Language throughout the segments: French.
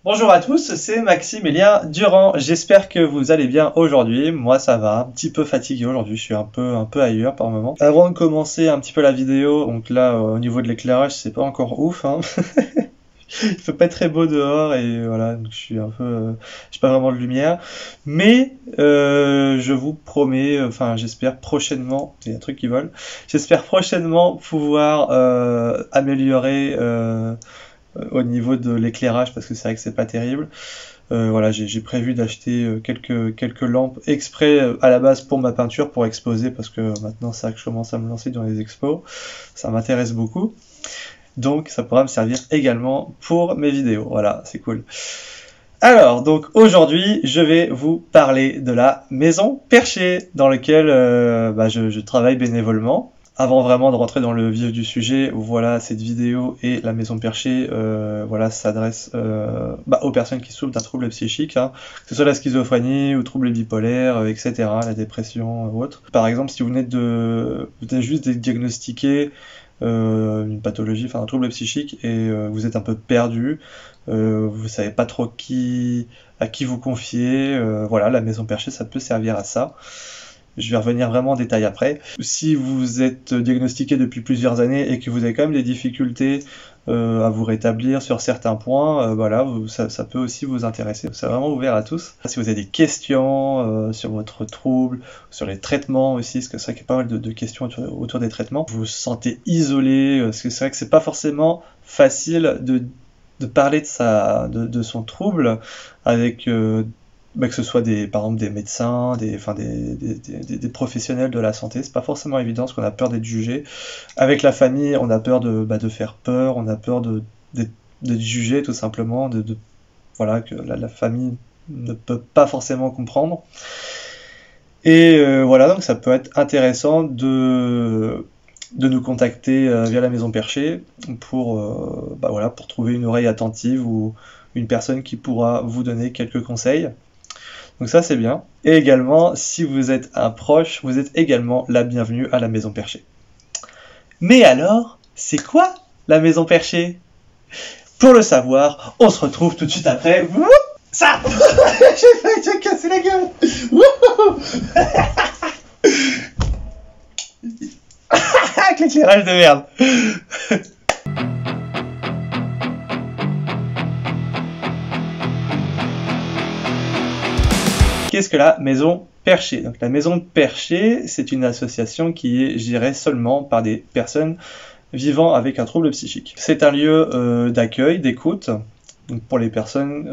Bonjour à tous, c'est Maximilien Durand. J'espère que vous allez bien aujourd'hui. Moi ça va, un petit peu fatigué aujourd'hui, je suis un peu ailleurs par moment. Avant de commencer un petit peu la vidéo, donc là au niveau de l'éclairage c'est pas encore ouf, hein. Il fait pas très beau dehors et voilà, donc je suis un peu, j'ai pas vraiment de lumière. Mais je vous promets, enfin j'espère prochainement, il y a un truc qui vole, j'espère prochainement pouvoir améliorer au niveau de l'éclairage parce que c'est vrai que c'est pas terrible. Voilà, j'ai prévu d'acheter quelques lampes exprès à la base pour ma peinture, pour exposer, parce que maintenant c'est vrai que je commence à me lancer dans les expos, ça m'intéresse beaucoup. Donc ça pourra me servir également pour mes vidéos. Voilà, c'est cool. Alors, donc aujourd'hui, je vais vous parler de la maison perchée, dans laquelle je travaille bénévolement. Avant vraiment de rentrer dans le vif du sujet, voilà, cette vidéo et la maison perchée, voilà, s'adresse aux personnes qui souffrent d'un trouble psychique, hein, que ce soit la schizophrénie ou troubles bipolaires, etc., la dépression ou autre. Par exemple, si vous venez juste d'être diagnostiqué une pathologie, enfin un trouble psychique, et vous êtes un peu perdu, vous savez pas trop à qui vous confier, voilà, la maison perchée, ça peut servir à ça. Je vais revenir vraiment en détail après. Si vous êtes diagnostiqué depuis plusieurs années et que vous avez quand même des difficultés à vous rétablir sur certains points, voilà, ça peut aussi vous intéresser. C'est vraiment ouvert à tous. Si vous avez des questions sur votre trouble, sur les traitements aussi, parce que c'est vrai qu'il y a pas mal de questions autour des traitements, vous vous sentez isolé, parce que c'est vrai que c'est pas forcément facile de parler de son trouble avec que ce soit par exemple des médecins, des professionnels de la santé, c'est pas forcément évident parce qu'on a peur d'être jugé. Avec la famille, on a peur de faire peur, on a peur d'être jugé tout simplement, voilà, que la famille ne peut pas forcément comprendre. Et voilà, donc ça peut être intéressant de nous contacter via la maison perchée pour trouver une oreille attentive ou une personne qui pourra vous donner quelques conseils. Donc ça c'est bien. Et également, si vous êtes un proche, vous êtes également la bienvenue à la maison perchée. Mais alors, c'est quoi la maison perchée? Pour le savoir, on se retrouve tout de suite après. Wouh, ça j'ai cassé la gueule. Avec l'éclairage de merde. Qu'est-ce que la maison perchée? Donc la maison perchée, c'est une association qui est gérée seulement par des personnes vivant avec un trouble psychique. C'est un lieu d'accueil, d'écoute, pour les personnes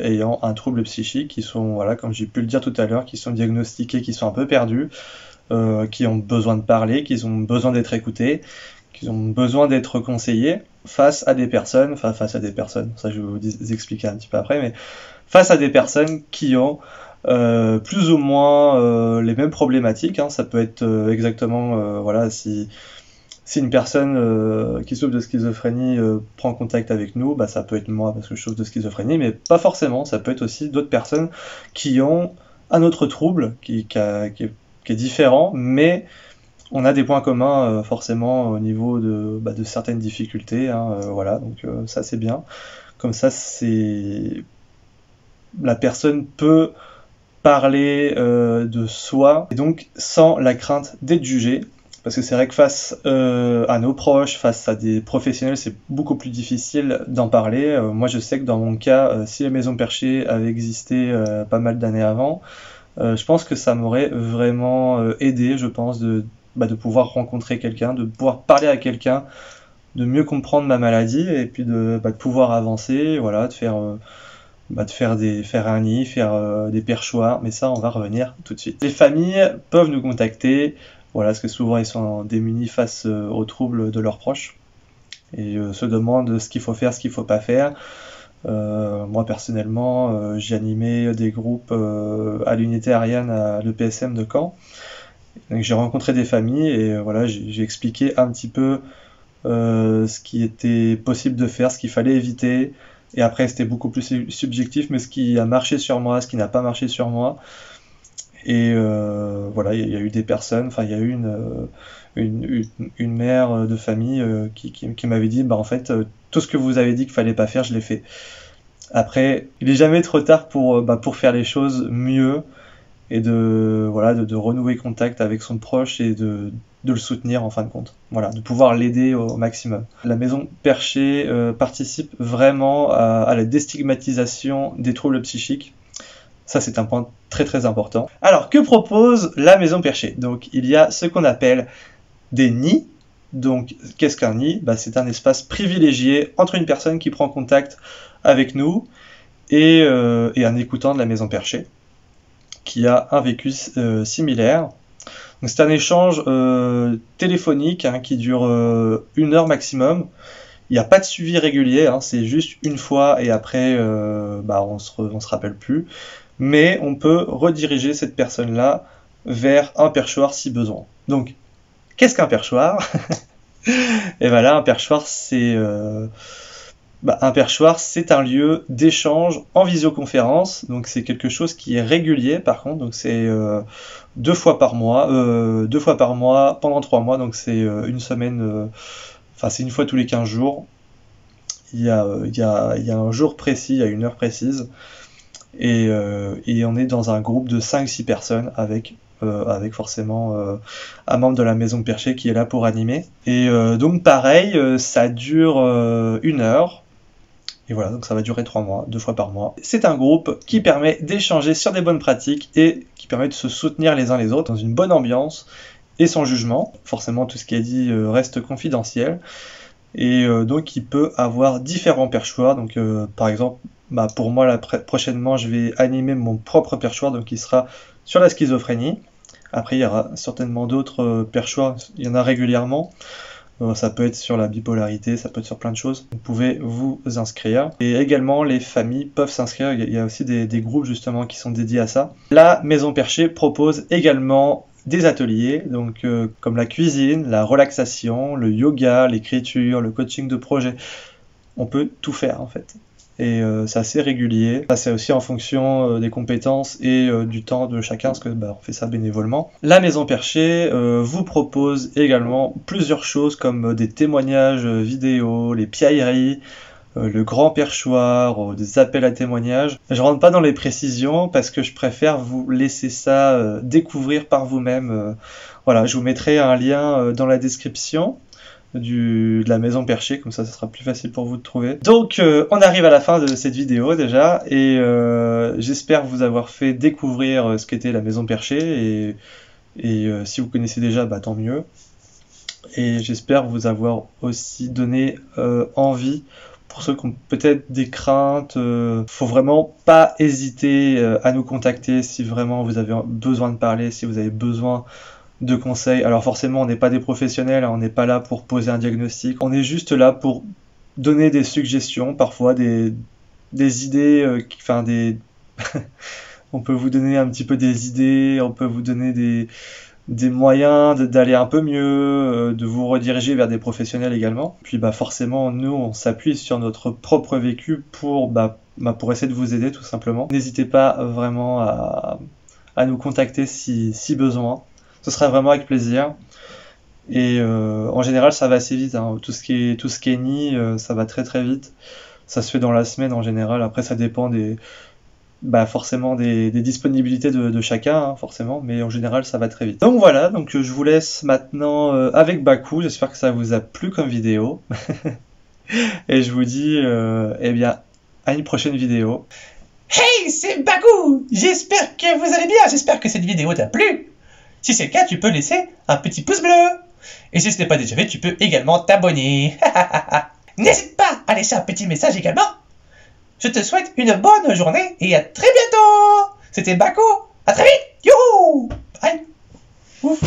ayant un trouble psychique, qui sont, voilà, comme j'ai pu le dire tout à l'heure, qui sont diagnostiquées, qui sont un peu perdus, qui ont besoin de parler, qui ont besoin d'être écoutés, qui ont besoin d'être conseillés face à des personnes, ça je vais vous expliquer un petit peu après, mais face à des personnes qui ont plus ou moins les mêmes problématiques, hein. Ça peut être exactement, voilà, si une personne qui souffre de schizophrénie prend contact avec nous, ça peut être moi parce que je souffre de schizophrénie, mais pas forcément, ça peut être aussi d'autres personnes qui ont un autre trouble qui est différent, mais on a des points communs forcément au niveau de certaines difficultés, hein, voilà, donc ça c'est bien. Comme ça, la personne peut parler de soi, et donc sans la crainte d'être jugé, parce que c'est vrai que face à nos proches, face à des professionnels, c'est beaucoup plus difficile d'en parler. Moi je sais que dans mon cas, si la maison perchée avait existé pas mal d'années avant, je pense que ça m'aurait vraiment aidé, je pense, de pouvoir rencontrer quelqu'un, de pouvoir parler à quelqu'un, de mieux comprendre ma maladie, et puis de pouvoir avancer, voilà, de faire un nid, faire des perchoirs, mais ça on va revenir tout de suite. Les familles peuvent nous contacter, voilà, parce que souvent ils sont démunis face aux troubles de leurs proches, et se demandent ce qu'il faut faire, ce qu'il faut pas faire. Moi personnellement, j'ai animé des groupes à l'unité Ariane à l'EPSM de Caen. Donc j'ai rencontré des familles et voilà, j'ai expliqué un petit peu ce qui était possible de faire, ce qu'il fallait éviter. Et après c'était beaucoup plus subjectif, mais ce qui a marché sur moi, ce qui n'a pas marché sur moi. Et voilà, il y a eu des personnes, enfin il y a eu une mère de famille qui m'avait dit, en fait, tout ce que vous avez dit qu'il fallait pas faire, je l'ai fait. Après, il est jamais trop tard pour faire les choses mieux et de renouer contact avec son proche et de le soutenir en fin de compte. Voilà, de pouvoir l'aider au maximum. La maison perchée participe vraiment à la déstigmatisation des troubles psychiques. Ça, c'est un point très très important. Alors, que propose la maison perchée? Donc, il y a ce qu'on appelle des nids. Donc, qu'est-ce qu'un nid? C'est un espace privilégié entre une personne qui prend contact avec nous et un écoutant de la maison perchée qui a un vécu similaire. Donc, c'est un échange téléphonique qui dure 1 heure maximum. Il n'y a pas de suivi régulier, c'est juste une fois et après on se rappelle plus. Mais on peut rediriger cette personne-là vers un perchoir si besoin. Donc, qu'est-ce qu'un perchoir? Et voilà, un perchoir, c'est un lieu d'échange en visioconférence. Donc, c'est quelque chose qui est régulier, par contre. Donc, c'est 2 fois par mois, pendant 3 mois. Donc, c'est une semaine. C'est une fois tous les 15 jours. Il y a un jour précis, il y a une heure précise. Et on est dans un groupe de 5-6 personnes avec forcément un membre de la maison perchée qui est là pour animer. Et donc pareil, ça dure 1 heure. Et voilà, donc ça va durer 3 mois, 2 fois par mois. C'est un groupe qui permet d'échanger sur des bonnes pratiques et qui permet de se soutenir les uns les autres dans une bonne ambiance et sans jugement. Forcément, tout ce qui est dit reste confidentiel. Et donc il peut avoir différents perchoirs. Donc par exemple, pour moi, prochainement, je vais animer mon propre perchoir, donc il sera sur la schizophrénie. Après, il y aura certainement d'autres perchoirs, il y en a régulièrement. Ça peut être sur la bipolarité, ça peut être sur plein de choses. Vous pouvez vous inscrire. Et également, les familles peuvent s'inscrire. Il y a aussi des groupes justement qui sont dédiés à ça. La maison perchée propose également des ateliers, donc comme la cuisine, la relaxation, le yoga, l'écriture, le coaching de projet. On peut tout faire en fait. Et c'est assez régulier. Ça, c'est aussi en fonction des compétences et du temps de chacun, parce que on fait ça bénévolement. La maison perchée vous propose également plusieurs choses comme des témoignages vidéo, les piailleries, le grand perchoir, des appels à témoignages. Je rentre pas dans les précisions parce que je préfère vous laisser ça découvrir par vous-même. Voilà, je vous mettrai un lien dans la description de la maison perchée, comme ça sera plus facile pour vous de trouver. Donc on arrive à la fin de cette vidéo déjà, et j'espère vous avoir fait découvrir ce qu'était la maison perchée, et si vous connaissez déjà, tant mieux. Et j'espère vous avoir aussi donné envie, pour ceux qui ont peut-être des craintes, faut vraiment pas hésiter à nous contacter si vraiment vous avez besoin de parler, si vous avez besoin de conseils. Alors forcément, on n'est pas des professionnels, on n'est pas là pour poser un diagnostic, on est juste là pour donner des suggestions, parfois des idées, on peut vous donner un petit peu des idées, on peut vous donner des moyens d'aller un peu mieux, de vous rediriger vers des professionnels également. Puis forcément, nous, on s'appuie sur notre propre vécu pour essayer de vous aider tout simplement. N'hésitez pas vraiment à nous contacter si besoin. Ce sera vraiment avec plaisir. Et en général, ça va assez vite. Tout ce qui est nid, ça va très très vite. Ça se fait dans la semaine en général. Après, ça dépend forcément des disponibilités de chacun, forcément. Mais en général, ça va très vite. Donc voilà, je vous laisse maintenant avec Bakou. J'espère que ça vous a plu comme vidéo. Et je vous dis à une prochaine vidéo. Hey, c'est Bakou! J'espère que vous allez bien. J'espère que cette vidéo t'a plu. Si c'est le cas, tu peux laisser un petit pouce bleu. Et si ce n'est pas déjà fait, tu peux également t'abonner. N'hésite pas à laisser un petit message également. Je te souhaite une bonne journée et à très bientôt. C'était Bakou. À très vite. Youhou. Bye. Ouf.